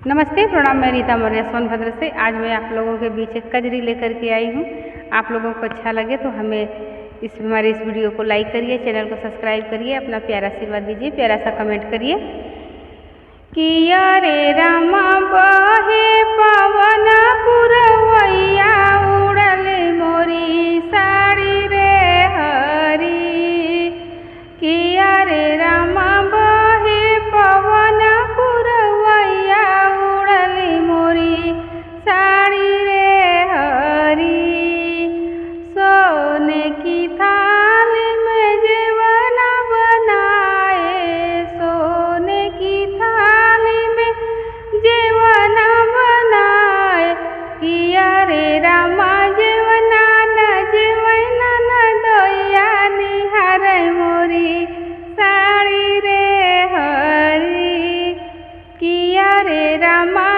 नमस्ते, प्रणाम। मैं रीता मौर्य सोनभद्र से। आज मैं आप लोगों के बीच एक कजरी लेकर के आई हूँ। आप लोगों को अच्छा लगे तो हमारे इस वीडियो को लाइक करिए, चैनल को सब्सक्राइब करिए, अपना प्यारा आशीर्वाद दीजिए, प्यारा सा कमेंट करिए। किया रे रामा बहे पवन पुरवैया, उड़ल मोरी साड़ी रे हरी। किया रे रामा बहे पवन पुरवैया, उड़ल मोरी साड़ी रे हरी। सोने की थाल में जेवना बनाए, सोने की थाल में जेवना बनाए। किया रे रामा जेवना न जेवना न दैया, निहार मोरी साड़ी रे हरी। किया रे रामा